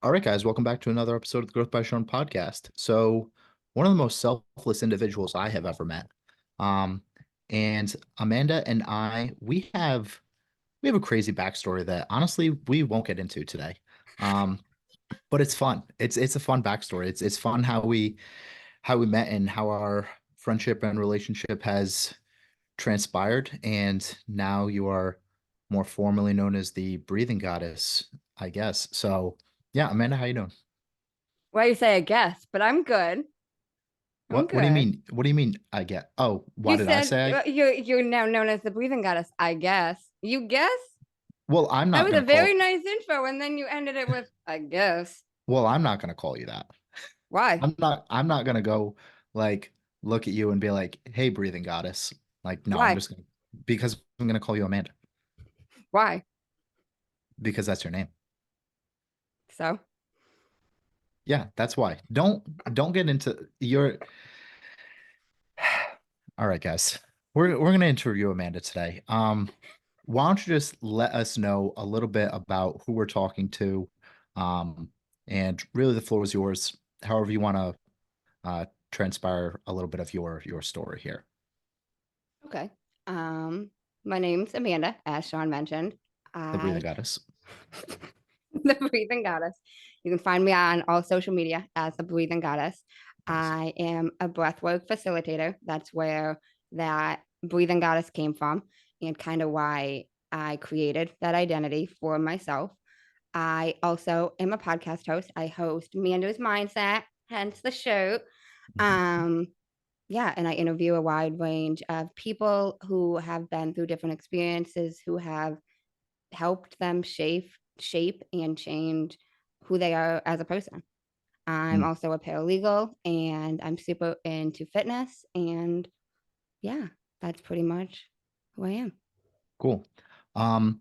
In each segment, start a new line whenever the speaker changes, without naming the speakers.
All right, guys, welcome back to another episode of the Growth by Shawn podcast. So, one of the most selfless individuals I have ever met. Um, and Amanda and I, we have a crazy backstory that honestly we won't get into today. Um, but it's fun. It's a fun backstory. It's fun how we met and how our friendship and relationship has transpired. And now you are more formally known as the breathing goddess, I guess. So, yeah, Amanda, how you doing?
Why you say I guess, but I'm good. I'm
What do you
good.
mean? What do you mean I get? Oh, why
You
did I
said
say
you're now known as the breathing goddess. I guess. You guess?
Well, I'm
That
not
was a
gonna
very
call
nice intro, and then you ended it with I guess.
I'm not gonna call you that.
Why?
I'm not gonna go like look at you and be like, "Hey, breathing goddess." Like, no, I'm
Why?
just gonna because I'm gonna call you Amanda
Why?
because that's your name.
So
Yeah, that's why. Don't get into your All right, guys. We're gonna interview Amanda today. Why don't you just let us know a little bit about who we're talking to? Um, and really the floor is yours. However you want to transpire a little bit of your story here.
okay. Um, my name's Amanda, as Shawn mentioned.
The breathing
I
goddess.
the breathing goddess. You can find me on all social media as the breathing goddess.
Nice.
I am a breathwork facilitator. That's where that breathing goddess came from and kind of why I created that identity for myself. I also am a podcast host. I host Amanda's Mindset, hence the show.
Mhm.
Um, yeah, and I interview a wide range of people who have been through different experiences, who have helped them shape and change who they are as a person. I'm
Mm,
also a paralegal and I'm super into fitness. And yeah, that's pretty much who I am.
cool. Um,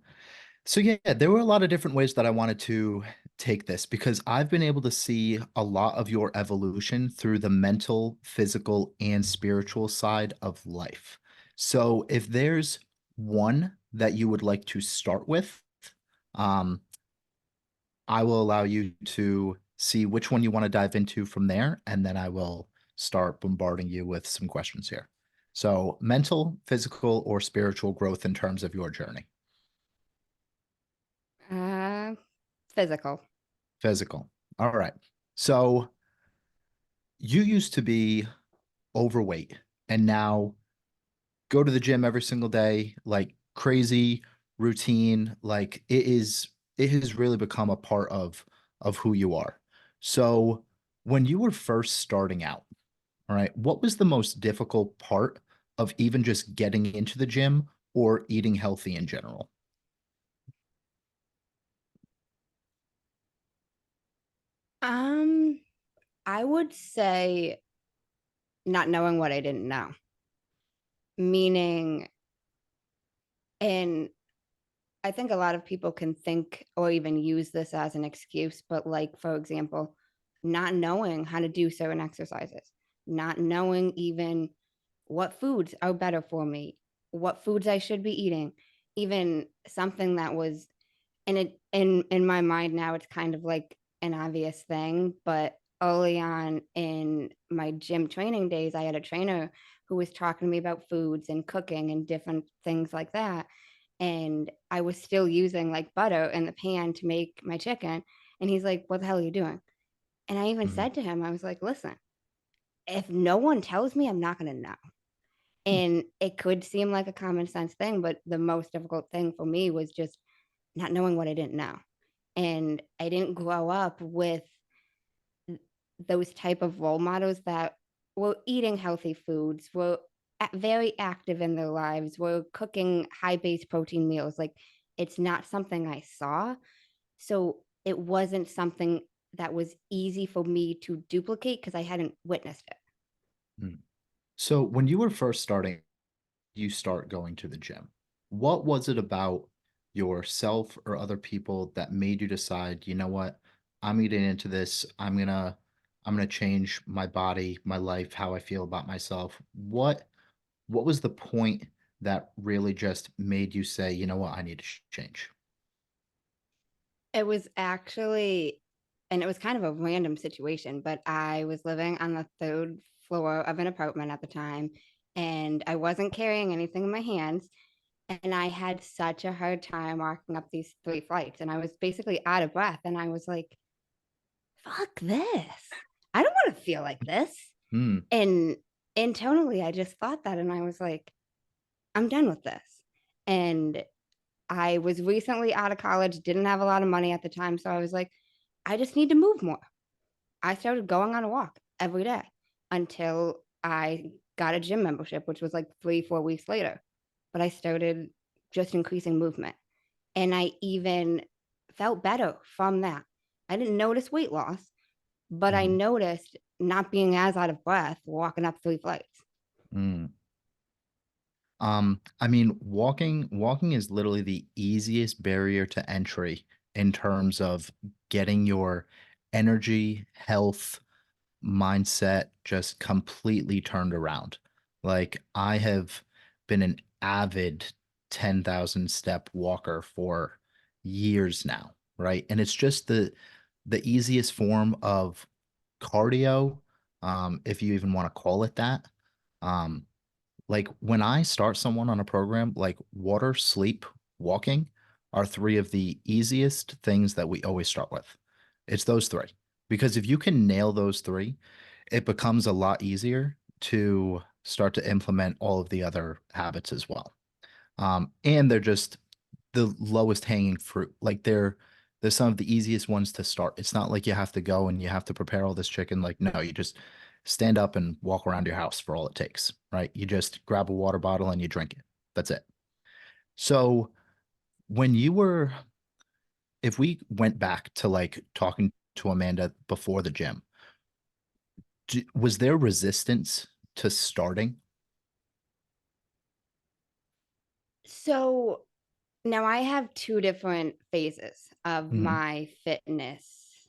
So yeah, there were a lot of different ways that I wanted to take this because I've been able to see a lot of your evolution through the mental, physical, and spiritual side of life. So if there's one that you would like to start with, um, I will allow you to see which one you want to dive into from there, and then I will start bombarding you with some questions here. So mental, physical, or spiritual growth in terms of your journey.
Uh, Physical.
Physical. All right. So you used to be overweight and now go to the gym every single day, like crazy routine. Like it has really become a part of who you are. So when you were first starting out, all right, what was the most difficult part of even just getting into the gym or eating healthy in general?
Um, I would say not knowing what I didn't know, meaning, and I think a lot of people can think or even use this as an excuse, but like, for example, not knowing how to do certain exercises, not knowing even what foods are better for me, what foods I should be eating, even something that was in my mind now, it's kind of like an obvious thing, but early on in my gym training days, I had a trainer who was talking to me about foods and cooking and different things like that. And I was still using like butter in the pan to make my chicken. And he's like, "What the hell are you doing?" And I even
Mhm.
said to him, I was like, "Listen, if no one tells me, I'm not going to know." And it could seem like a common sense thing, but the most difficult thing for me was just not knowing what I didn't know. And I didn't grow up with those type of role models that were eating healthy foods, were very active in their lives, were cooking high base protein meals. Like, it's not something I saw. So it wasn't something that was easy for me to duplicate because I hadn't witnessed it.
Mm. So when you were first starting, you start going to the gym. What was it about yourself or other people that made you decide, you know what, I'm getting into this. I'm gonna change my body, my life, how I feel about myself. What was the point that really just made you say, you know what, I need to change?
It was actually and it was kind of a random situation, but I was living on the third floor of an apartment at the time, and I wasn't carrying anything in my hands. And I had such a hard time walking up these 3 flights, and I was basically out of breath. And I was like, fuck this. I don't want to feel like this.
Mm,
And internally, I just thought that, and I was like, I'm done with this. And I was recently out of college, didn't have a lot of money at the time. So I was like, I just need to move more. I started going on a walk every day until I got a gym membership, which was like 3, 4 weeks later. But I started just increasing movement. And I even felt better from that. I didn't notice weight loss, but I
mhm,
noticed not being as out of breath walking up 3 flights.
mm. I mean, walking is literally the easiest barrier to entry in terms of getting your energy, health, mindset just completely turned around. Like I have been an avid 10,000 step walker for years now, right? And it's just the easiest form of cardio, if you even want to call it that. Um, like when I start someone on a program, like water, sleep, walking are three of the easiest things that we always start with. It's those three. Because if you can nail those three, it becomes a lot easier to start to implement all of the other habits as well. And they're just the lowest hanging fruit. Like they're some of the easiest ones to start. It's not like you have to go and you have to prepare all this chicken. Like, no, you just stand up and walk around your house for all it takes, right? You just grab a water bottle and you drink it. That's it. So when you were, if we went back to like talking to Amanda before the gym, was there resistance to starting?
So now I have two different phases of
Hmm.
my fitness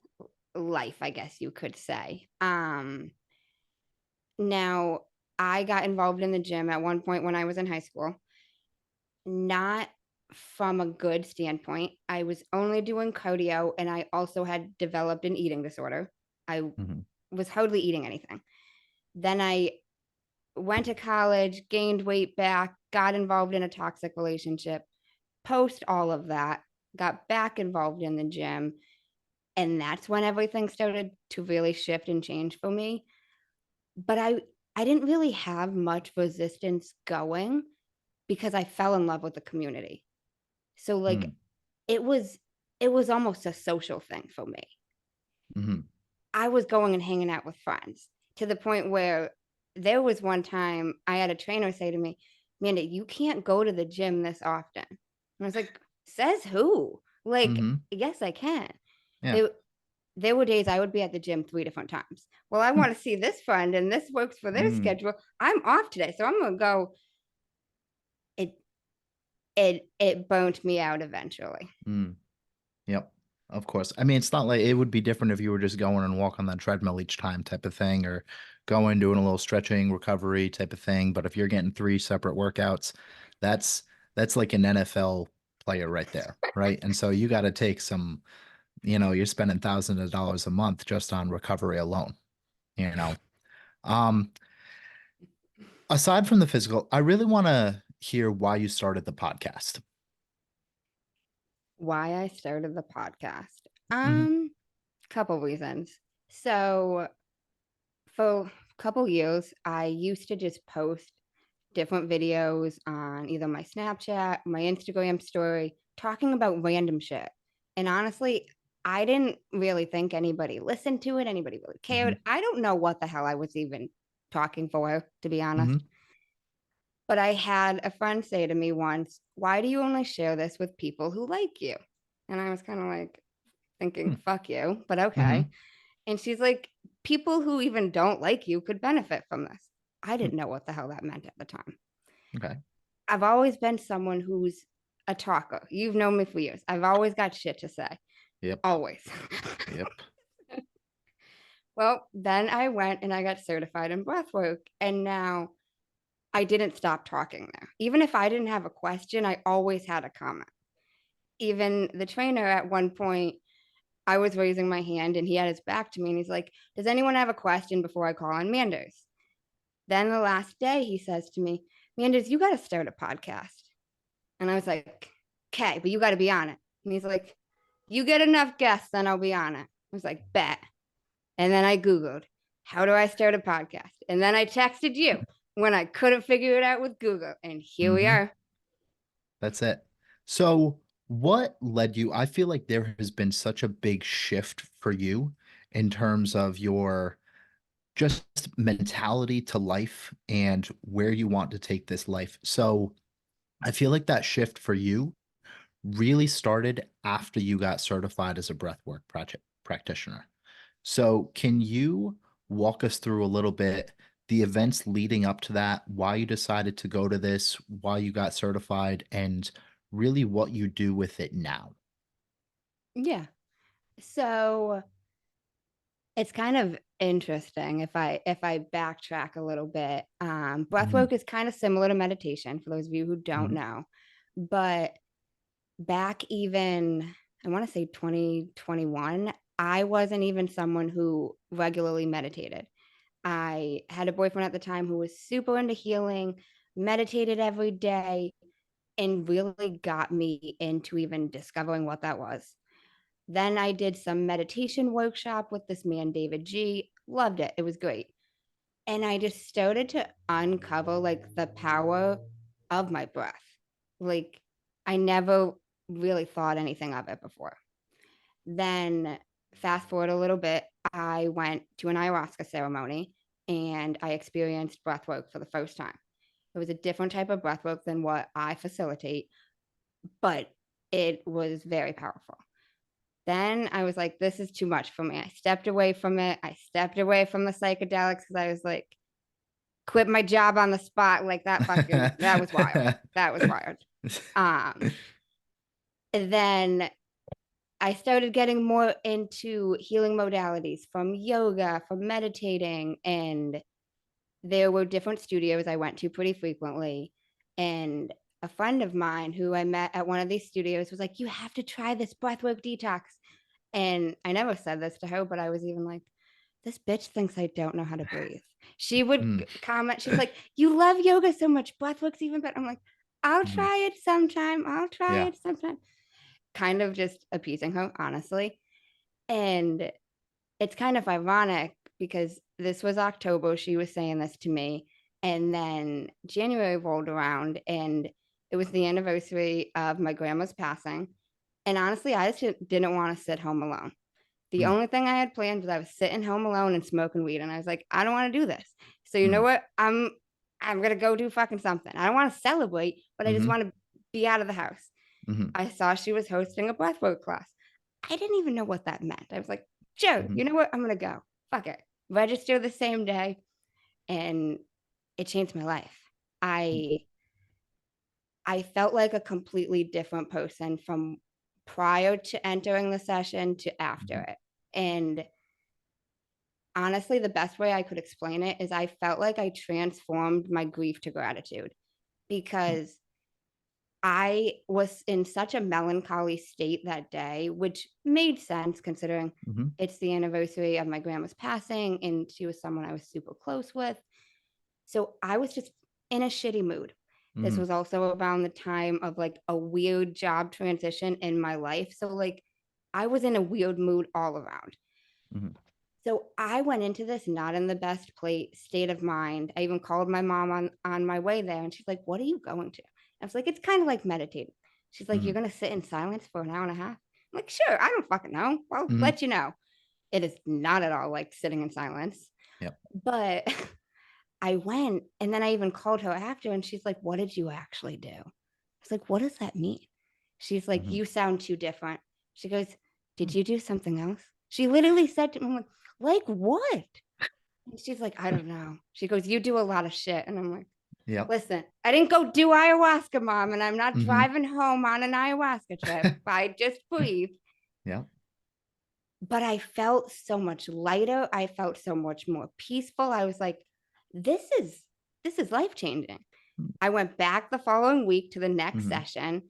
life, I guess you could say. Now I got involved in the gym at one point when I was in high school, not from a good standpoint. I was only doing cardio, and I also had developed an eating disorder. I
Hmm.
was hardly eating anything. Then I went to college, gained weight back, got involved in a toxic relationship. Post all of that, got back involved in the gym. And that's when everything started to really shift and change for me. But I didn't really have much resistance going because I fell in love with the community. So like it was it was almost a social thing for me.
Hmm.
I was going and hanging out with friends to the point where there was one time I had a trainer say to me, Amanda, you can't go to the gym this often. And I was like, says who? Like,
Hmm.
yes, I can.
Yeah.
There, there were days I would be at the gym 3 different times. Well, I want to see this friend and this works for their
Mm,
schedule. I'm off today, so I'm gonna go. It it burnt me out eventually.
mm. Yep, of course. I mean, it's not like it would be different if you were just going and walk on that treadmill each time type of thing, or going doing a little stretching recovery type of thing. But if you're getting three separate workouts, that's that's like an NFL player right there, right? And so you got to take some, you're spending thousands of dollars a month just on recovery alone, you know. Um, Aside from the physical, I really want to hear why you started the podcast.
Why I started the podcast?
Hmm.
Couple reasons. So for a couple years, I used to just post different videos on either my Snapchat, my Instagram story, talking about random shit. And honestly, I didn't really think anybody listened to it, anybody really
Hmm.
cared. I don't know what the hell I was even talking for, to be honest.
Hmm.
But I had a friend say to me once, why do you only share this with people who like you? And I was kind of like thinking, fuck you, but okay.
Hmm.
And she's like, people who even don't like you could benefit from this. I didn't know what the hell that meant at the time.
Okay.
I've always been someone who's a talker. You've known me for years. I've always got shit to say.
Yep.
Always.
Yep.
Well, then I went and I got certified in breathwork. And now I didn't stop talking there. Even if I didn't have a question, I always had a comment. Even the trainer at one point I was raising my hand and he had his back to me and he's like, does anyone have a question before I call on Manders? Then the last day he says to me, Manders, you got to start a podcast. And I was like, okay, but you got to be on it. And he's like, you get enough guests, then I'll be on it. I was like, bet. And then I Googled, how do I start a podcast? And then I texted you when I couldn't figure it out with Google. And here we
Mm-hmm.
are.
That's it. So, what led you? I feel like there has been such a big shift for you in terms of your just mentality to life and where you want to take this life. So, I feel like that shift for you really started after you got certified as a breathwork project practitioner. So, can you walk us through a little bit the events leading up to that, why you decided to go to this, why you got certified, and really what you do with it now?
Yeah. So it's kind of interesting if I backtrack a little bit.
Hmm.
Breathwork is kind of similar to meditation for those of you who don't
Hmm.
know. But back even, I want to say 2021, I wasn't even someone who regularly meditated. I had a boyfriend at the time who was super into healing, meditated every day, and really got me into even discovering what that was. Then I did some meditation workshop with this man, David G. Loved it. It was great. And I just started to uncover like the power of my breath. Like I never really thought anything of it before. Then fast forward a little bit, I went to an ayahuasca ceremony and I experienced breath work for the first time. It was a different type of breath work than what I facilitate, but it was very powerful. Then I was like, this is too much for me. I stepped away from it. I stepped away from the psychedelics because I was like, quit my job on the spot. Like that was wild. That was wild. Um, and then I started getting more into healing modalities from yoga, from meditating, and there were different studios I went to pretty frequently. And a friend of mine who I met at one of these studios was like, you have to try this breathwork detox. And I never said this to her, but I was even like, this bitch thinks I don't know how to breathe. She would
Mm.
comment, she's like, you love yoga so much, breathwork's even better. I'm like, I'll
Mhm.
try it sometime. I'll try
Yeah.
it sometime. Kind of just appeasing her, honestly. And it's kind of ironic because this was October. She was saying this to me. And then January rolled around and it was the anniversary of my grandma's passing. And honestly, I just didn't want to sit home alone. The
Mm.
only thing I had planned was I was sitting home alone and smoking weed. And I was like, I don't want to do this. So you know
Mm.
what? I'm gonna go do fucking something. I don't want to celebrate, but I just
Hmm.
want to be out of the house.
Hmm.
I saw she was hosting a breathwork class. I didn't even know what that meant. I was like, sure,
Hmm.
you know what? I'm gonna go. Fuck it. Register the same day, and it changed my life. I I felt like a completely different person from prior to entering the session to after
Hmm.
it. And honestly, the best way I could explain it is I felt like I transformed my grief to gratitude because I was in such a melancholy state that day, which made sense considering
Hmm.
it's the anniversary of my grandma's passing and she was someone I was super close with. So I was just in a shitty mood. This
Hmm.
was also around the time of like a weird job transition in my life. So, like, I was in a weird mood all around.
Hmm.
So I went into this not in the best state of mind. I even called my mom on my way there, and she's like, "What are you going to?" I was like, "It's kind of like meditating." She's like, "You're
Hmm.
gonna sit in silence for an hour and a half." I'm like, "Sure, I don't fucking know. I'll
Hmm.
let you know." It is not at all like sitting in silence,
Yep.
but I went, and then I even called her after, and she's like, "What did you actually do?" I was like, "What does that mean?" She's like,
Hmm.
"You sound too different." She goes, "Did you do something else?" She literally said to me, like what?" And she's like, "I don't know." She goes, "You do a lot of shit." And I'm like,
Yep.
listen, I didn't go do ayahuasca, mom, and I'm not
Hmm.
driving home on an ayahuasca trip. I just breathe.
Yep.
But I felt so much lighter. I felt so much more peaceful. I was like, this is this is life changing. I went back the following week to the next
Hmm.
session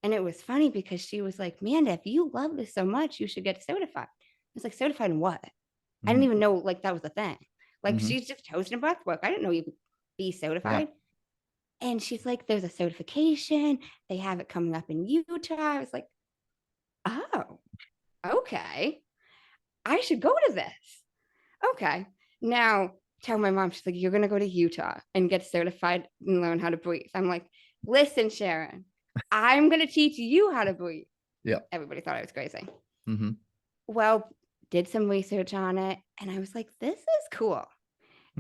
And it was funny because she was like, Amanda, if you love this so much, you should get certified. I was like, certified in what? I didn't
Hmm.
even know like that was a thing. Like
Hmm.
she's just hosting breath work. I didn't know you could be
Yeah.
certified. And she's like, there's a certification. They have it coming up in Utah. I was like, oh, okay. I should go to this. Okay. Now tell my mom, she's like, you're going to go to Utah and get certified and learn how to breathe. I'm like, listen, Sharon, I'm going to teach you how to breathe.
Yeah.
Everybody thought I was crazy.
Hmm.
Well, did some research on it. And I was like, this is cool.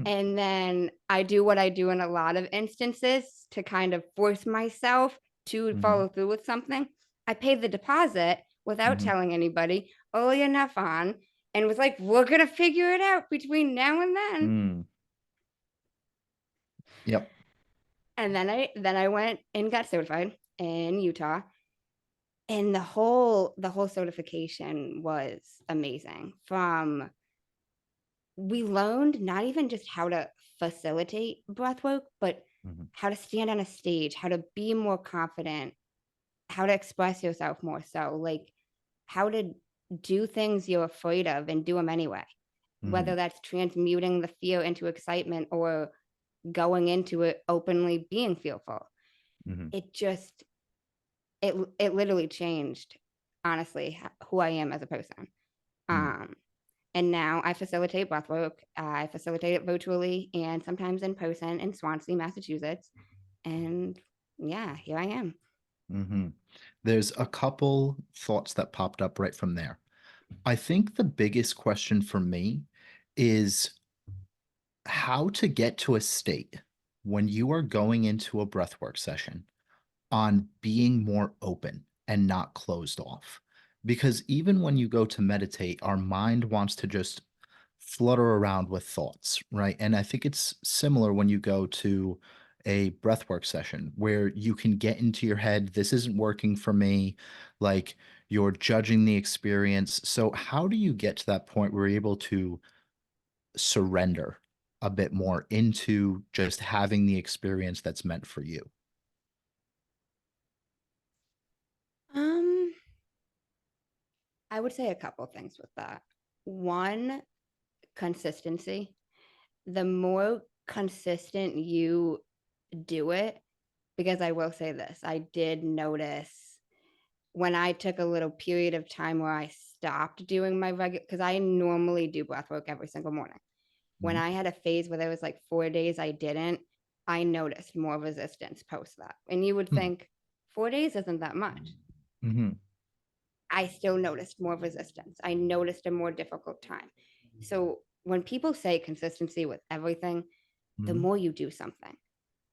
And then I do what I do in a lot of instances to kind of force myself to
Hmm.
follow through with something. I paid the deposit without
Hmm.
telling anybody early enough on and was like, we're going to figure it out between now and then.
Mm. Yep.
And then I went and got certified in Utah. And the whole certification was amazing. From we learned not even just how to facilitate breathwork, but
Hmm.
how to stand on a stage, how to be more confident, how to express yourself more so, like how to do things you're afraid of and do them anyway.
Hmm.
Whether that's transmuting the fear into excitement or going into it openly being fearful.
Hmm.
It just it literally changed, honestly, who I am as a person. Um, and now I facilitate breathwork. I facilitate it virtually and sometimes in person in Swansea, Massachusetts. And yeah, here I am.
Hmm. There's a couple thoughts that popped up right from there. I think the biggest question for me is how to get to a state when you are going into a breathwork session on being more open and not closed off. Because even when you go to meditate, our mind wants to just flutter around with thoughts, right? And I think it's similar when you go to a breathwork session where you can get into your head, this isn't working for me, like you're judging the experience. So, how do you get to that point where you're able to surrender a bit more into just having the experience that's meant for you?
Um, I would say a couple things with that. One, consistency. The more consistent you do it, because I will say this, I did notice when I took a little period of time where I stopped doing my regular, because I normally do breath work every single morning. When
Mhm.
I had a phase where there was like 4 days I didn't, I noticed more resistance post that. And you would
Hmm.
think 4 days isn't that much.
Mhm.
I still noticed more resistance. I noticed a more difficult time. So when people say consistency with everything, the
Mhm.
more you do something.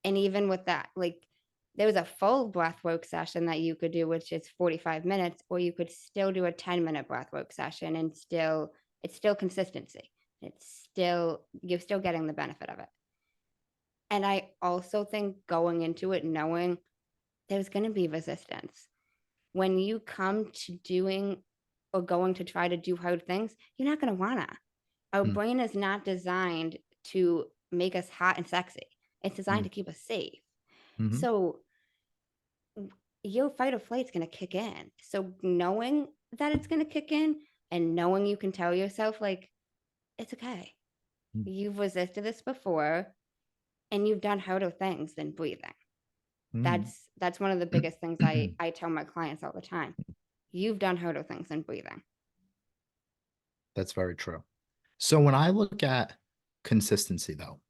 And even with that, like there was a full breathwork session that you could do, which is 45 minutes, or you could still do a 10-minute breathwork session and still, it's still consistency. It's still, you're still getting the benefit of it. And I also think going into it knowing there's going to be resistance. When you come to doing or going to try to do hard things, you're not going to want to. Our
Mhm.
brain is not designed to make us hot and sexy, it's designed
Mhm.
to keep us safe.
Mhm.
So your fight or flight is going to kick in. So knowing that it's going to kick in and knowing you can tell yourself, like, it's okay. You've resisted this before and you've done harder things than breathing.
Mhm.
That's one of the biggest things I
Mhm.
I tell my clients all the time. You've done harder things than breathing.
That's very true. So when I look at consistency, though,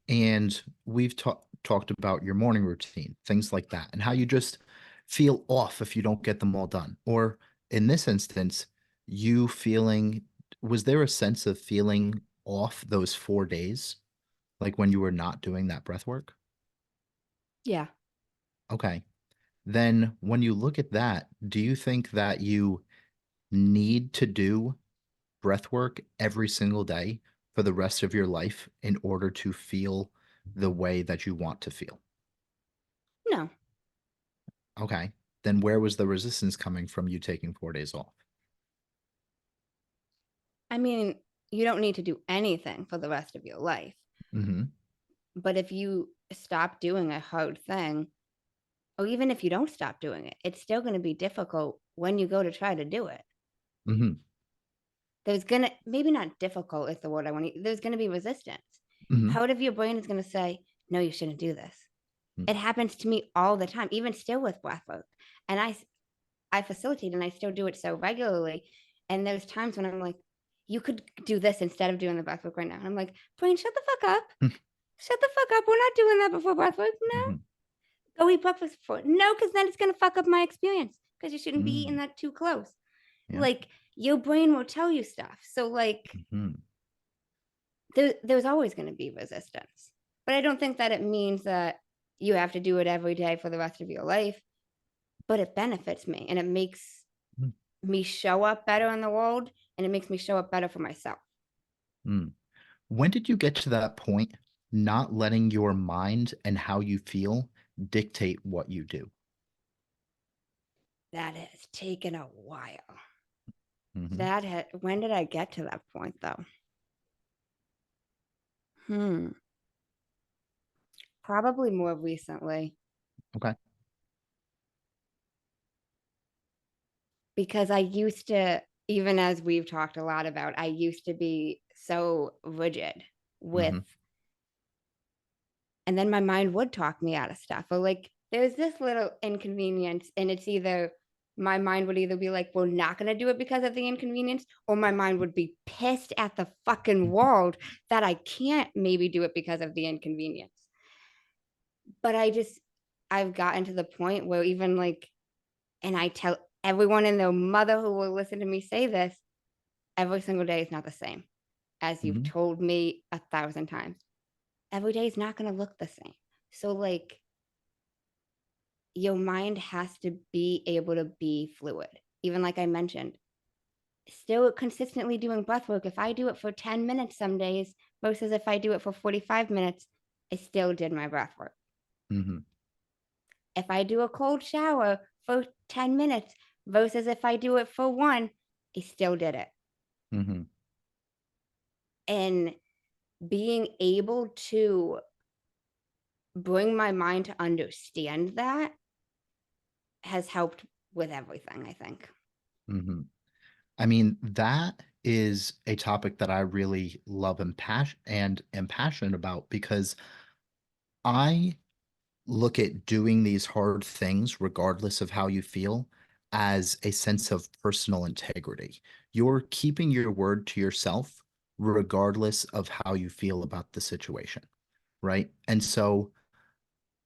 and we've talked about your morning routine, things like that, and how you just feel off if you don't get them all done. Or in this instance, you feeling, was there a sense of feeling off those 4 days, like when you were not doing that breath work?
Yeah.
Okay. Then when you look at that, do you think that you need to do breath work every single day for the rest of your life in order to feel the way that you want to feel?
No.
Okay. Then where was the resistance coming from you taking 4 days off?
I mean, you don't need to do anything for the rest of your life.
Hmm.
But if you stop doing a hard thing, or even if you don't stop doing it, it's still going to be difficult when you go to try to do it.
Hmm.
There's going to, maybe not difficult is the word I want to, there's going to be resistance.
Hmm.
Part of your brain is going to say, no, you shouldn't do this. It happens to me all the time, even still with breathwork. And I facilitate and I still do it so regularly. And there's times when I'm like, you could do this instead of doing the breathwork right now. And I'm like, brain, shut the fuck up. Shut the fuck up. We're not doing that before breathwork. No.
Hmm.
Go eat breakfast before. No, because then it's going to fuck up my experience because you shouldn't be eating
Hmm.
that too close.
Yeah.
Like, your brain will tell you stuff. So, like,
Hmm.
there's always going to be resistance. But I don't think that it means that you have to do it every day for the rest of your life. But it benefits me and it makes me show up better in the world and it makes me show up better for myself.
Hmm. When did you get to that point, not letting your mind and how you feel dictate what you do?
That has taken a while.
Hmm.
When did I get to that point though? Hmm. Probably more recently
Okay.
because I used to, even as we've talked a lot about, I used to be so rigid with,
Hmm.
and then my mind would talk me out of stuff. Or like, there's this little inconvenience, and it's either my mind would either be like, we're not going to do it because of the inconvenience, or my mind would be pissed at the fucking world that I can't maybe do it because of the inconvenience. But I've gotten to the point where even like, and I tell everyone and their mother who will listen to me say this, every single day is not the same, as you've
Hmm.
told me 1,000 times. Every day is not going to look the same. So, like, your mind has to be able to be fluid. Even like I mentioned, still consistently doing breath work. If I do it for 10 minutes some days versus if I do it for 45 minutes, I still did my breath work.
Hmm.
If I do a cold shower for 10 minutes versus if I do it for one, I still did it.
Hmm.
And being able to bring my mind to understand that has helped with everything, I think.
Hmm. I mean, that is a topic that I really love and am passionate about because I look at doing these hard things, regardless of how you feel, as a sense of personal integrity. You're keeping your word to yourself, regardless of how you feel about the situation, right? And so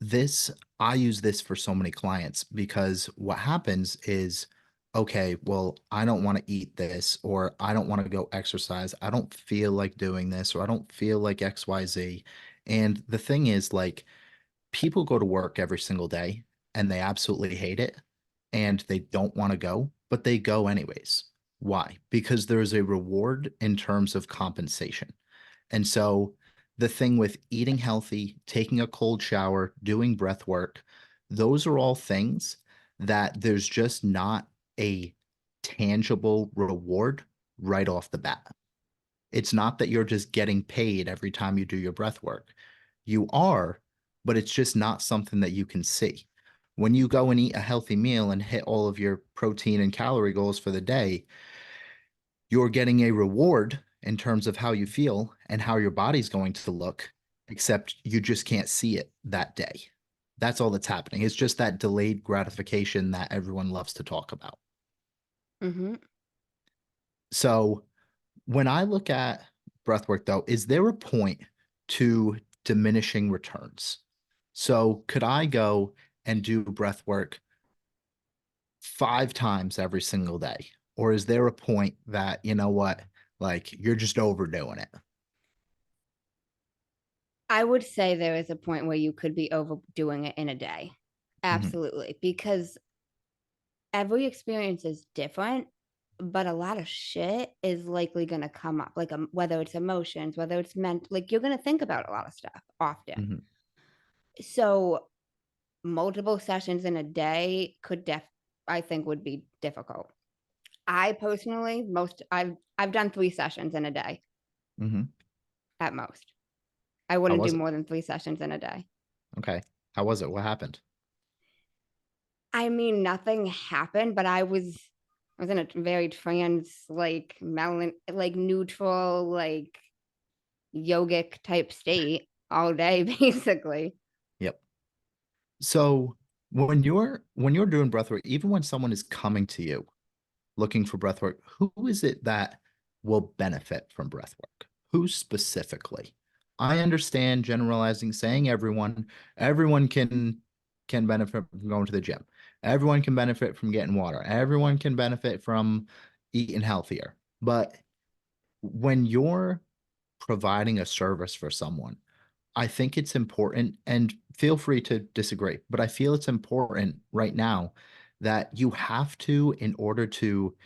this I use this for so many clients because what happens is, okay, well, I don't want to eat this, or I don't want to go exercise. I don't feel like doing this, or I don't feel like XYZ. And the thing is, like, people go to work every single day and they absolutely hate it and they don't want to go, but they go anyways. Why? Because there's a reward in terms of compensation. And so the thing with eating healthy, taking a cold shower, doing breath work, those are all things that there's just not a tangible reward right off the bat. It's not that you're just getting paid every time you do your breath work. You are, but it's just not something that you can see. When you go and eat a healthy meal and hit all of your protein and calorie goals for the day, you're getting a reward in terms of how you feel and how your body's going to look, except you just can't see it that day. That's all that's happening. It's just that delayed gratification that everyone loves to talk about.
Mm-hmm.
So when I look at breathwork, though, is there a point to diminishing returns? So could I go and do breathwork 5 times every single day? Or is there a point that, you know what, like you're just overdoing it?
I would say there is a point where you could be overdoing it in a day.
Hmm.
Absolutely. Because every experience is different, but a lot of shit is likely going to come up, like whether it's emotions, whether it's meant, like you're going to think about a lot of stuff often.
Hmm.
So, multiple sessions in a day I think would be difficult. I personally, I've done 3 sessions in a day
Hmm.
at most. I
How
wouldn't do
was it?
more than 3 sessions in a day.
Okay. How was it? What happened?
I mean, nothing happened, but I was in a very trans, like like neutral, like yogic type state all day, basically.
Yep. So when you're doing breath work, even when someone is coming to you looking for breath work, who is it that will benefit from breath work? Who specifically? I understand generalizing, saying everyone can benefit from going to the gym. Everyone can benefit from getting water. Everyone can benefit from eating healthier. But when you're providing a service for someone, I think it's important, and feel free to disagree, but I feel it's important right now that you have to, in order to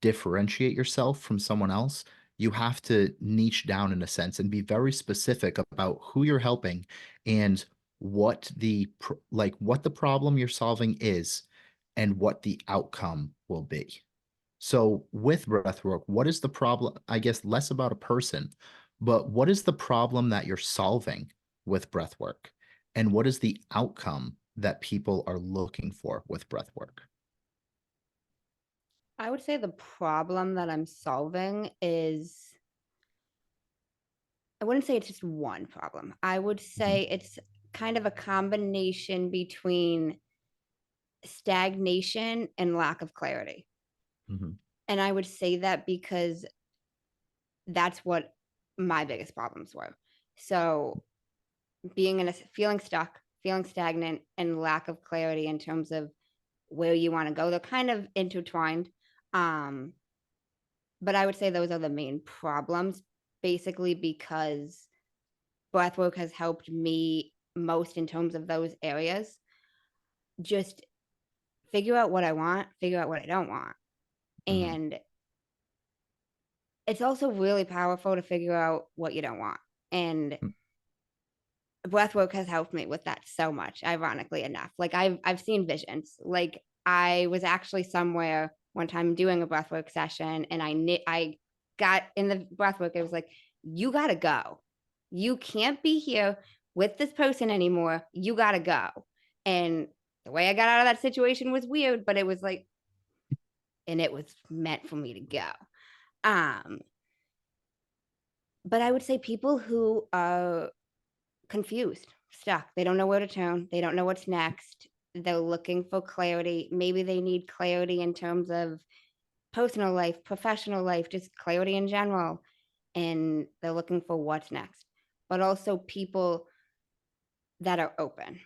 differentiate yourself from someone else, you have to niche down in a sense and be very specific about who you're helping and what the problem you're solving is and what the outcome will be. So with breathwork, what is the problem? I guess less about a person, but what is the problem that you're solving with breathwork? And what is the outcome that people are looking for with breathwork?
I would say the problem that I'm solving is, I wouldn't say it's just one problem. I would
Mhm,
say it's kind of a combination between stagnation and lack of clarity.
mhm,
And I would say that because that's what my biggest problems were. So being in a feeling stuck, feeling stagnant, and lack of clarity in terms of where you want to go, they're kind of intertwined. Um, but I would say those are the main problems, basically because breathwork has helped me most in terms of those areas. Just figure out what I want, figure out what I don't want.
mhm,
And it's also really powerful to figure out what you don't want. And breathwork has helped me with that so much, ironically enough. Like I've seen visions. Like I was actually somewhere one time doing a breathwork session, and I got in the breathwork. It was like, you gotta go. You can't be here with this person anymore. You gotta go. And the way I got out of that situation was weird, but it was like, and it was meant for me to go. Um, but I would say people who are confused, stuck. They don't know where to turn. They don't know what's next. They're looking for clarity. Maybe they need clarity in terms of personal life, professional life, just clarity in general. And they're looking for what's next. But also people that are open.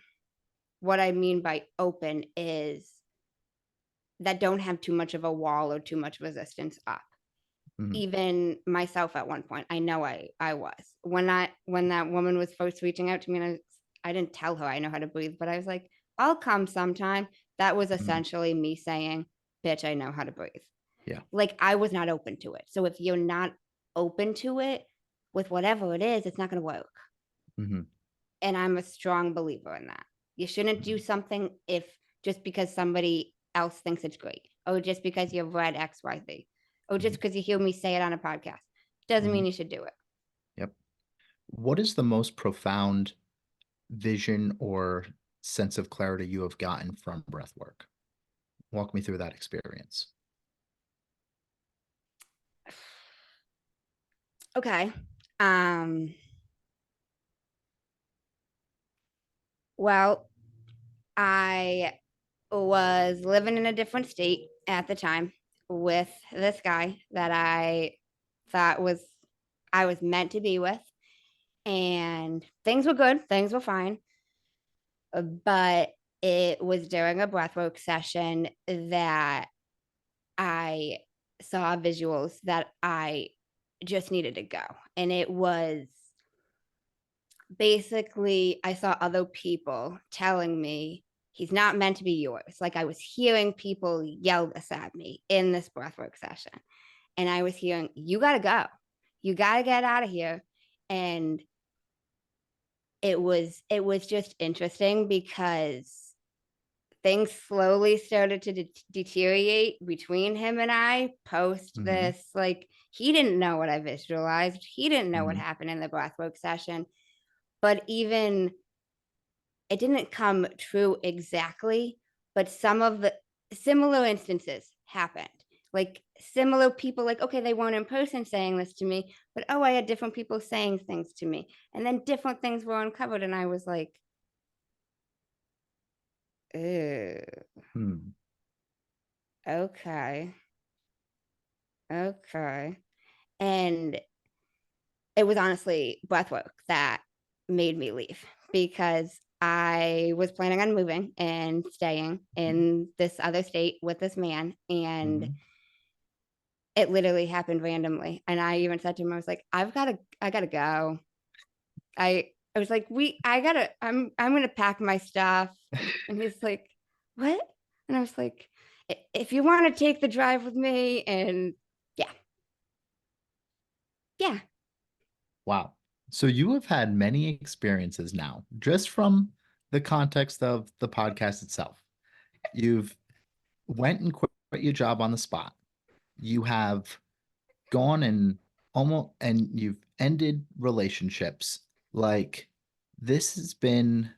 What I mean by open is that don't have too much of a wall or too much resistance up.
mhm,
Even myself at one point, I know I was when that woman was first reaching out to me, and I didn't tell her I know how to breathe, but I was like, I'll come sometime. That was
mhm.
essentially me saying, bitch, I know how to breathe.
Yeah.
Like I was not open to it. So if you're not open to it with whatever it is, it's not going to work.
Mhm,
And I'm a strong believer in that. You shouldn't do
mhm,
something if just because somebody else thinks it's great, or just because you've read XYZ, or just
mhm,
because you hear me say it on a podcast. Doesn't
mhm.
mean you should do it.
Yep. What is the most profound vision or sense of clarity you have gotten from breathwork? Walk me through that experience.
Okay. Um, well, I was living in a different state at the time with this guy that I thought was I was meant to be with, and things were good, things were fine. But it was during a breathwork session that I saw visuals that I just needed to go. And it was basically, I saw other people telling me, he's not meant to be yours. Like I was hearing people yell this at me in this breathwork session. And I was hearing, you got to go. You got to get out of here. And it was just interesting because things slowly started to deteriorate between him and I post
Mhm,
this. Like, he didn't know what I visualized, he didn't know what
mhm,
happened in the breathwork session. But even it didn't come true exactly, but some of the similar instances happened. Like similar people, like, okay, they weren't in person saying this to me, but oh, I had different people saying things to me. And then different things were uncovered. And I was like, ew,
Hmm.
okay, okay. And it was honestly breathwork that made me leave because I was planning on moving and staying in this other state with this man. And
Hmm.
it literally happened randomly. And I even said to him, I was like, I gotta go. I was like, I'm gonna pack my stuff. And he's like, what? And I was like, if you want to take the drive with me, and yeah, yeah.
Wow. So you have had many experiences now, just from the context of the podcast itself. You've went and quit your job on the spot. You have gone and almost and you've ended relationships. Like this has been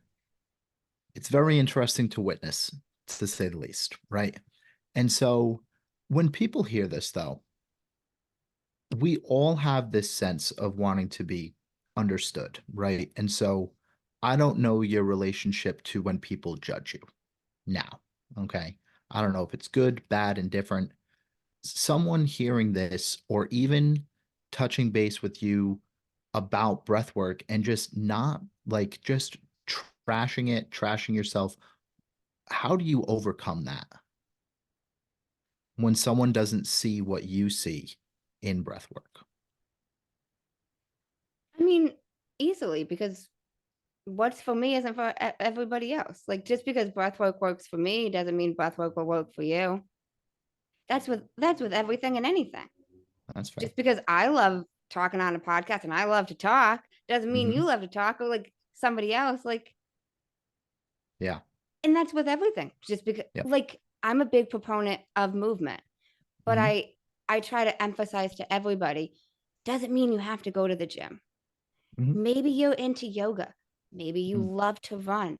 it's very interesting to witness, to say the least, right? And so when people hear this though, we all have this sense of wanting to be understood, right? And so I don't know your relationship to when people judge you now, okay? I don't know if it's good, bad, indifferent. Someone hearing this or even touching base with you about breath work and just not like just trashing it, trashing yourself, how do you overcome that when someone doesn't see what you see in breath work?
I mean, easily, because what's for me isn't for everybody else. Like just because breathwork works for me doesn't mean breathwork will work for you. That's with everything and anything.
That's fair.
Just because I love talking on a podcast and I love to talk doesn't mean you
Hmm.
love to talk or like somebody else. Like,
Yeah.
and that's with everything. Just because,
Yep.
like, I'm a big proponent of movement, but
Hmm.
I try to emphasize to everybody, doesn't mean you have to go to the gym.
Hmm.
Maybe you're into yoga. Maybe you love to run.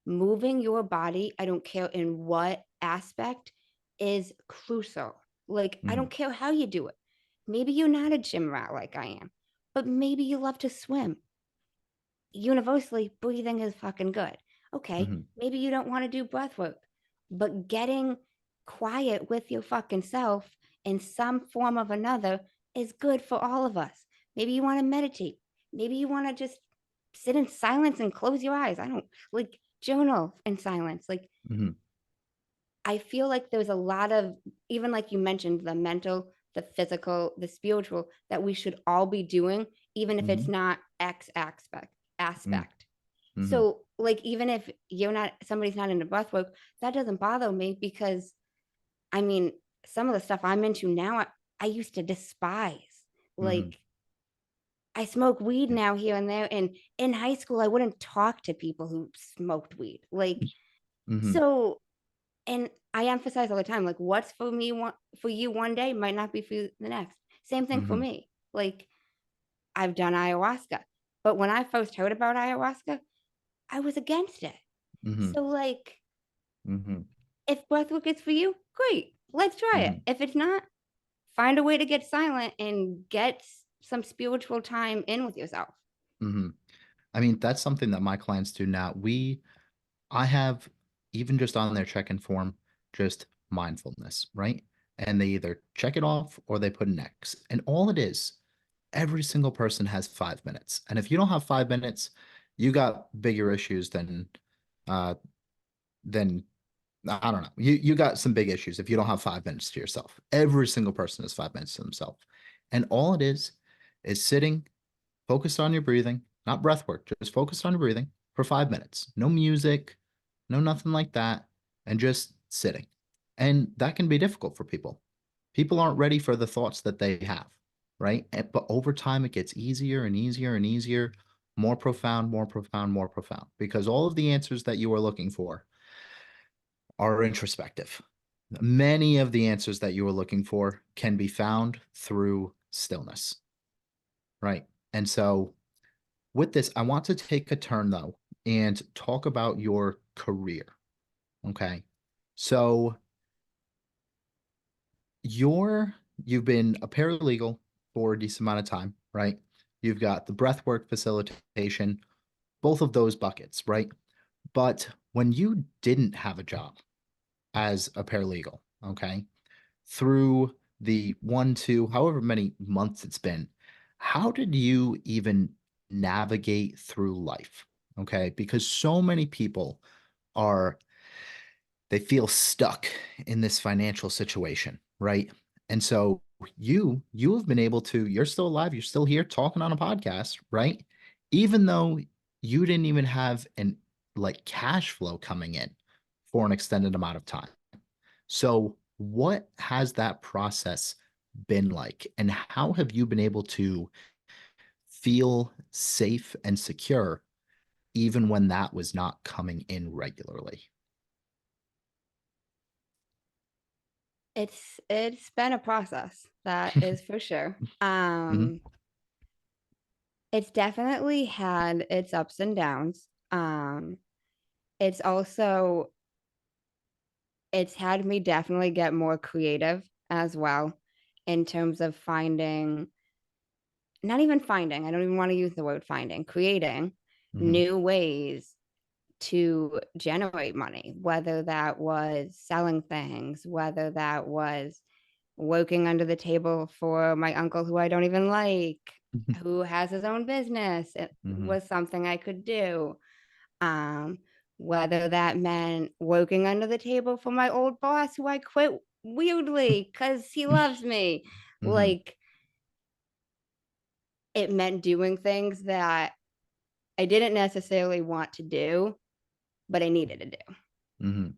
Moving your body, I don't care in what aspect, is crucial. Like, I
Hmm.
don't care how you do it. Maybe you're not a gym rat like I am, but maybe you love to swim. Universally, breathing is fucking good. Okay,
Hmm.
maybe you don't want to do breath work, but getting quiet with your fucking self in some form of another is good for all of us. Maybe you want to meditate. Maybe you want to just sit in silence and close your eyes. I don't like journal in silence. Like,
Hmm.
I feel like there's a lot of, even like you mentioned, the mental, the physical, the spiritual, that we should all be doing, even if it's
Hmm.
not X aspect.
Hmm.
So, like, even if somebody's not into breath work, that doesn't bother me because, I mean, some of the stuff I'm into now, I used to despise.
Hmm.
Like, I smoke weed
Yeah.
now here and there. And in high school, I wouldn't talk to people who smoked weed. Like,
Hmm.
so, and I emphasize all the time, like, what's for me, for you one day might not be for you the next. Same thing for
Hmm.
me. Like, I've done ayahuasca, but when I first heard about ayahuasca, I was against it.
Hmm.
So, like,
Hmm.
if breathwork is for you, great, let's try it.
Hmm.
If it's not, find a way to get silent and get some spiritual time in with yourself.
Hmm. I mean, that's something that my clients do now. I have even just on their check-in form, just mindfulness, right? And they either check it off or they put an X. And all it is, every single person has 5 minutes. And if you don't have 5 minutes, you got bigger issues uh than I don't know. You got some big issues if you don't have 5 minutes to yourself. Every single person has 5 minutes to themselves. And all it is sitting, focused on your breathing, not breath work, just focused on your breathing for 5 minutes. No music, no nothing like that, and just sitting. And that can be difficult for people. People aren't ready for the thoughts that they have, right? But over time, it gets easier and easier and easier, more profound, more profound, more profound, because all of the answers that you are looking for are introspective. Many of the answers that you are looking for can be found through stillness, right? And so with this, I want to take a turn though and talk about your career. Okay. So you've been a paralegal for a decent amount of time, right? You've got the breathwork facilitation, both of those buckets, right? But when you didn't have a job as a paralegal, okay, through the 1, 2, however many months it's been, how did you even navigate through life? Okay, because so many people are they feel stuck in this financial situation, right? And so you have been able to, you're still alive, you're still here talking on a podcast, right? Even though you didn't even have an like cash flow coming in for an extended amount of time. So what has that process been like? And how have you been able to feel safe and secure even when that was not coming in regularly?
It's been a process, that is for sure.
Hmm.
It's definitely had its ups and downs. It's also it's had me definitely get more creative as well in terms of finding, not even finding, I don't even want to use the word finding, creating
Hmm.
new ways to generate money, whether that was selling things, whether that was working under the table for my uncle who I don't even like, who has his own business. It
Hmm.
was something I could do. Um, Whether that meant working under the table for my old boss who I quit weirdly because he loves me.
Hmm.
Like, it meant doing things that I didn't necessarily want to do, but I needed to do.
Hmm.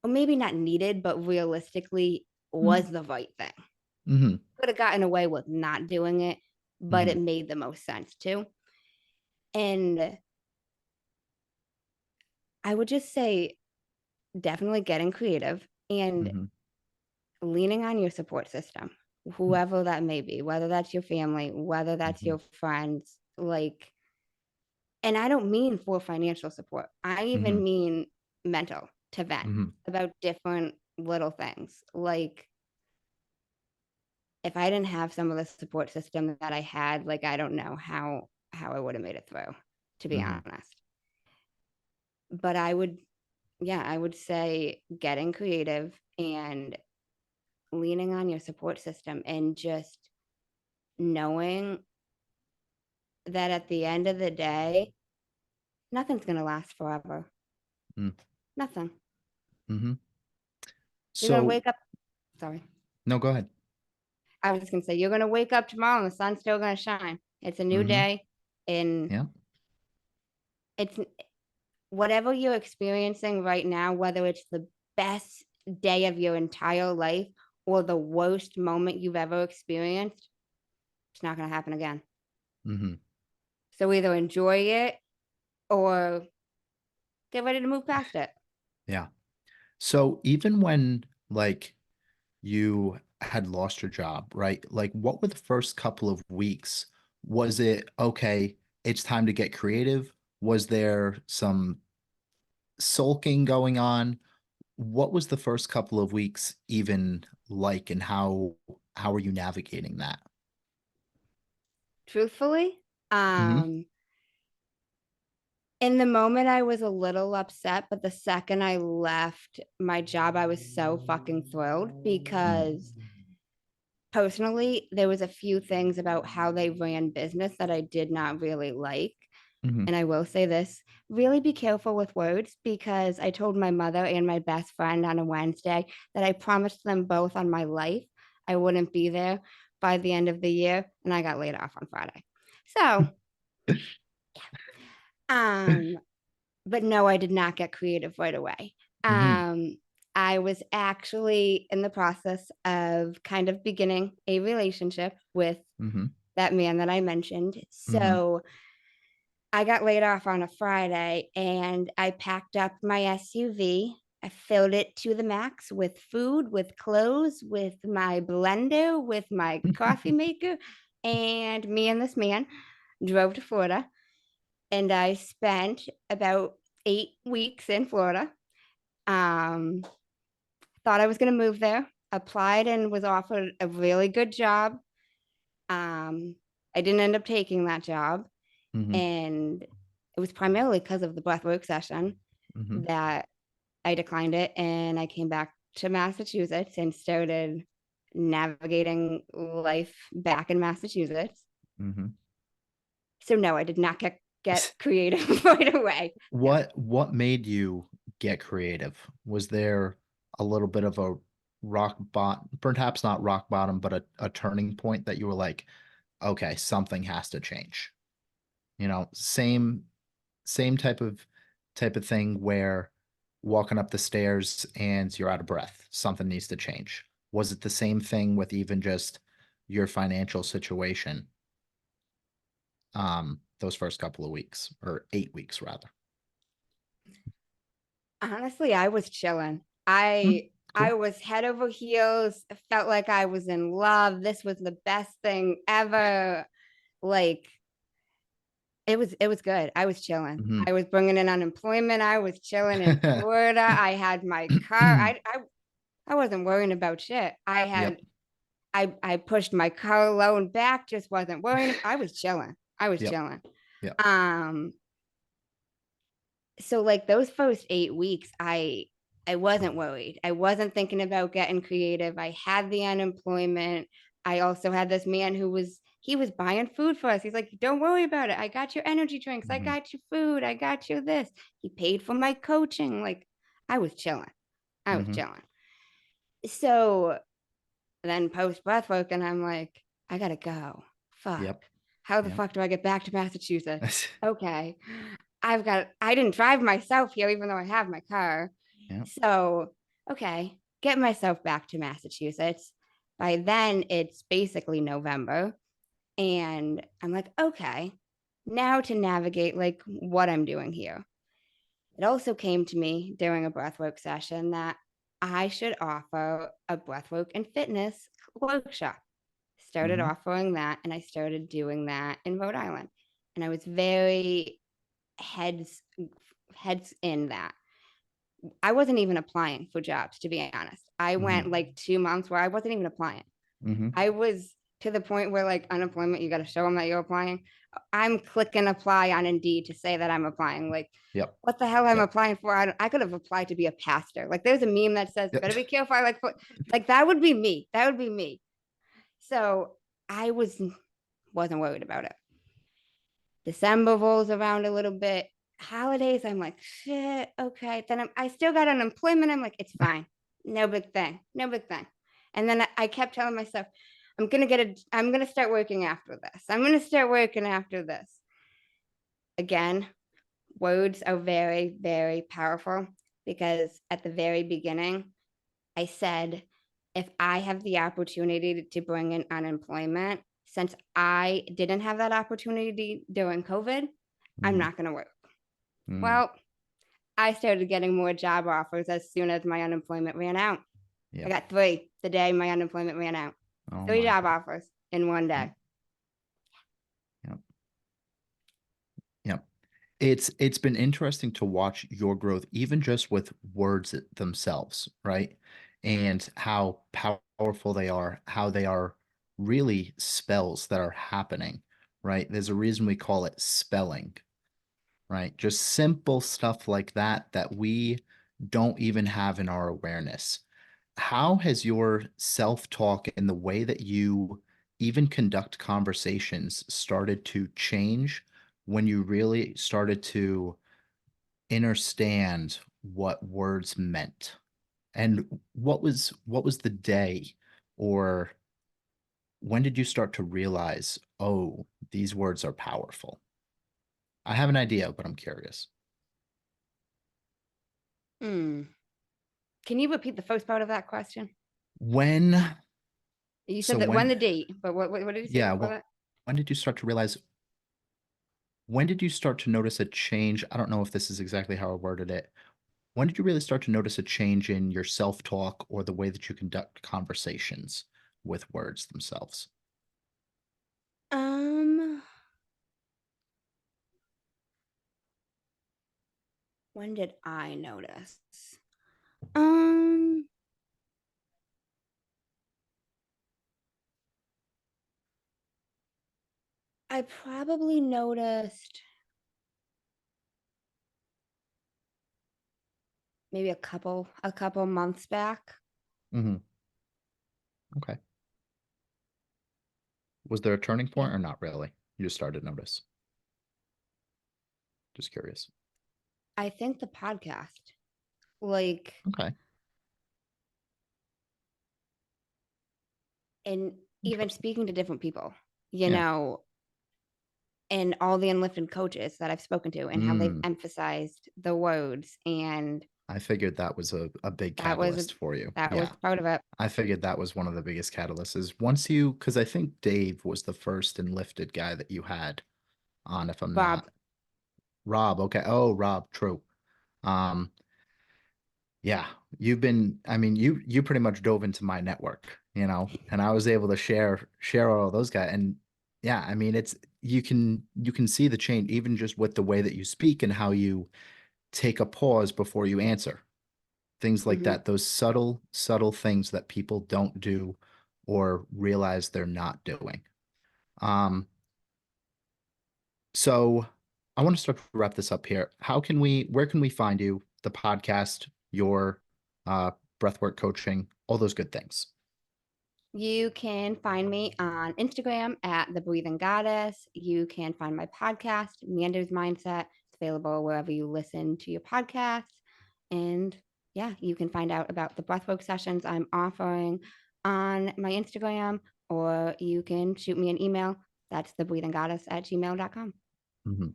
Or maybe not needed, but realistically was the right thing.
Hmm.
Could have gotten away with not doing it, but it
Hmm.
made the most sense too. And I would just say definitely getting creative and
Hmm.
leaning on your support system, whoever that may be, whether that's your family, whether that's
Hmm.
your friends, like, and I don't mean for financial support. I
Hmm.
even mean mental, to vent
Hmm.
about different little things. Like, if I didn't have some of the support system that I had, like, I don't know how I would have made it through, to be
Hmm.
honest. But I would, yeah, I would say getting creative and leaning on your support system and just knowing that at the end of the day, nothing's going to last forever. Nothing.
Hmm.
You're going to
So,
wake up. Sorry.
no, go ahead.
I was just going to say, you're going to wake up tomorrow and the sun's still going to shine. It's a new
Hmm.
day. And
Yeah.
it's whatever you're experiencing right now, whether it's the best day of your entire life or the worst moment you've ever experienced, it's not going to happen again.
Hmm.
So either enjoy it or get ready to move past it.
Yeah. So even when like you had lost your job, right? Like what were the first couple of weeks? Was it okay, it's time to get creative? Was there some sulking going on? What was the first couple of weeks even like, and how are you navigating that?
Truthfully,
Hmm.
in the moment, I was a little upset, but the second I left my job, I was so fucking thrilled because personally, there was a few things about how they ran business that I did not really like.
Hmm.
And I will say this, really be careful with words because I told my mother and my best friend on a Wednesday that I promised them both on my life I wouldn't be there by the end of the year, and I got laid off on Friday. So, um, but no, I did not get creative right away.
Hmm.
Um, I was actually in the process of kind of beginning a relationship with
Hmm.
that man that I mentioned.
Hmm.
So I got laid off on a Friday and I packed up my SUV. I filled it to the max with food, with clothes, with my blender, with my coffee maker. And me and this man drove to Florida. And I spent about 8 weeks in Florida. Um, thought I was going to move there, applied and was offered a really good job. Um, I didn't end up taking that job.
Mm-hmm.
And it was primarily because of the breathwork session
Mm-hmm.
that I declined it. And I came back to Massachusetts and started navigating life back in Massachusetts.
Mm-hmm.
So no, I did not get creative right away. No.
What made you get creative? Was there a little bit of a rock bot, perhaps not rock bottom, but a turning point that you were like, okay, something has to change. Same type of thing where walking up the stairs and you're out of breath. Something needs to change. Was it the same thing with even just your financial situation, those first couple of weeks or 8 weeks rather?
Honestly, I was chilling.
Hmm,
I
cool.
was head over heels. Felt like I was in love. This was the best thing ever. Like it was good. I was chilling.
Hmm.
I was bringing in unemployment. I was chilling in Florida. I had my car. I wasn't worrying about shit.
Yep.
I pushed my car loan back. Just wasn't worrying. I was chilling. I was
Yep.
chilling.
Yep.
Um, so like those first 8 weeks, I wasn't worried. I wasn't thinking about getting creative. I had the unemployment. I also had this man who was he was buying food for us. He's like, don't worry about it. I got your energy drinks. I
Hmm.
got you food. I got you this. He paid for my coaching. Like I was chilling. I was
Hmm.
chilling. So then post breathwork, and I'm like, I gotta go. Fuck.
Yep.
How the
Yep.
fuck do I get back to Massachusetts? Okay. I didn't drive myself here, even though I have my car.
Yep.
So, okay, get myself back to Massachusetts. By then, it's basically November. And I'm like, okay, now to navigate like what I'm doing here. It also came to me during a breathwork session that I should offer a breathwork and fitness workshop. Started
Hmm.
offering that, and I started doing that in Rhode Island. And I was very heads heads in that. I wasn't even applying for jobs, to be honest. I went
Hmm.
like 2 months where I wasn't even applying.
Hmm.
I was to the point where like unemployment, you got to show them that you're applying. I'm clicking apply on Indeed to say that I'm applying. Like,
Yep.
what the hell I'm
Yep.
applying for? I could have applied to be a pastor. Like, there's a meme that says,
Yep.
"Better be careful." I like that would be me. That would be me. So I wasn't worried about it. December rolls around a little bit. Holidays, I'm like, shit, okay. Then I still got unemployment. I'm like, it's fine. No big thing. No big thing. And then I kept telling myself, I'm gonna start working after this. I'm gonna start working after this. Again, words are very, very powerful because at the very beginning, I said, if I have the opportunity to bring in unemployment, since I didn't have that opportunity during COVID, I'm
Hmm.
not going to work.
Hmm.
Well, I started getting more job offers as soon as my unemployment ran out. I
Yep.
got three the day my unemployment ran out.
Oh
Three
my.
job offers in one
Yep.
day.
Yep. Yep. It's been interesting to watch your growth, even just with words themselves, right? And how powerful they are, how they are really spells that are happening, right? There's a reason we call it spelling, right? Just simple stuff like that that we don't even have in our awareness. How has your self-talk and the way that you even conduct conversations started to change when you really started to understand what words meant? And what was the day, or when did you start to realize, oh, these words are powerful? I have an idea, but I'm curious.
Hmm. Can you repeat the first part of that question?
When,
You said
so
that when
when,
the date, but what did you say
yeah,
before that?
when did you start to realize, when did you start to notice a change? I don't know if this is exactly how I worded it. When did you really start to notice a change in your self-talk or the way that you conduct conversations with words themselves?
Um, when did I notice? Um, I probably noticed maybe a couple months back.
Hmm. Okay. Was there a turning
Yeah,
point or not really? You just started to notice. Just curious.
I think the podcast, like,
Okay.
and even
Interesting.
speaking to different people, you
Yeah.
know, and all the unlifted coaches that I've spoken to and how they've
Mm.
emphasized the words. And
I figured that was a big
that was
catalyst for you.
that was
Yeah.
part of it.
I figured that was one of the biggest catalysts is once you, because I think Dave was the first and lifted guy that you had on, if I'm
Bob,
not. Rob, okay. Oh, Rob, true. Um, yeah, I mean, you pretty much dove into my network, and I was able to share all those guys. And yeah, I mean, you can see the change even just with the way that you speak and how you take a pause before you answer. Things like
hmm
that, those subtle things that people don't do or realize they're not doing. Um, so I want to start to wrap this up here. Where can we find you, the podcast, your uh, breathwork coaching, all those good things?
you can find me on Instagram at the Breathing Goddess. You can find my podcast, Amanda's Mindset. It's available wherever you listen to your podcasts. And yeah, you can find out about the breathwork sessions I'm offering on my Instagram, or you can shoot me an email. That's thebreathinggoddess@gmail.com.
Mhm.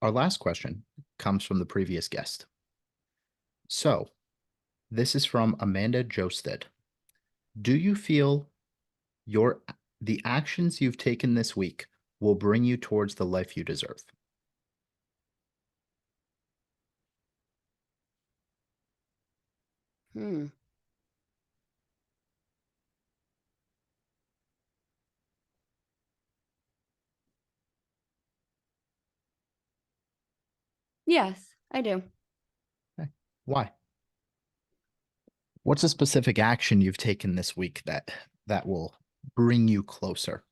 Our last question comes from the previous guest. So this is from Amanda Josted. Do you feel your the actions you've taken this week will bring you towards the life you deserve?
Hmm. Yes, I do.
Okay. Why? What's a specific action you've taken this week that will bring you closer?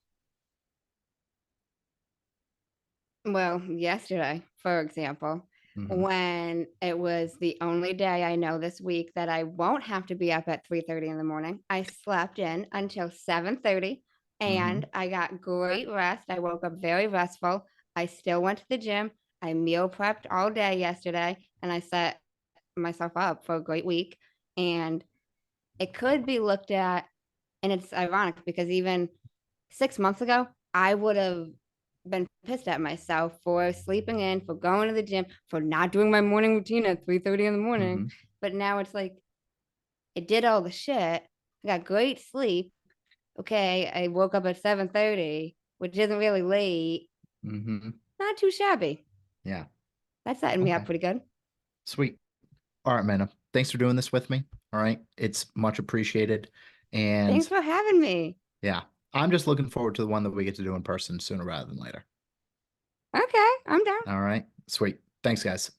Well, yesterday, for example,
Hmm.
when it was the only day I know this week that I won't have to be up at 3:30 in the morning, I slept in until 7:30 and
Hmm.
I got great rest. I woke up very restful. I still went to the gym. I meal prepped all day yesterday and I set myself up for a great week. And it could be looked at, and it's ironic because even 6 months ago, I would have been pissed at myself for sleeping in, for going to the gym, for not doing my morning routine at 3:30 in the morning.
Hmm.
But now it's like it did all the shit. I got great sleep. Okay, I woke up at 7:30, which isn't really late.
Hmm.
Not too shabby.
Yeah.
That's setting me up
Okay.
pretty good.
Sweet. All right, man. Thanks for doing this with me. All right. It's much appreciated. And
Thanks for having me.
yeah, I'm just looking forward to the one that we get to do in person sooner rather than later.
Okay, I'm down.
All right. Sweet. Thanks, guys.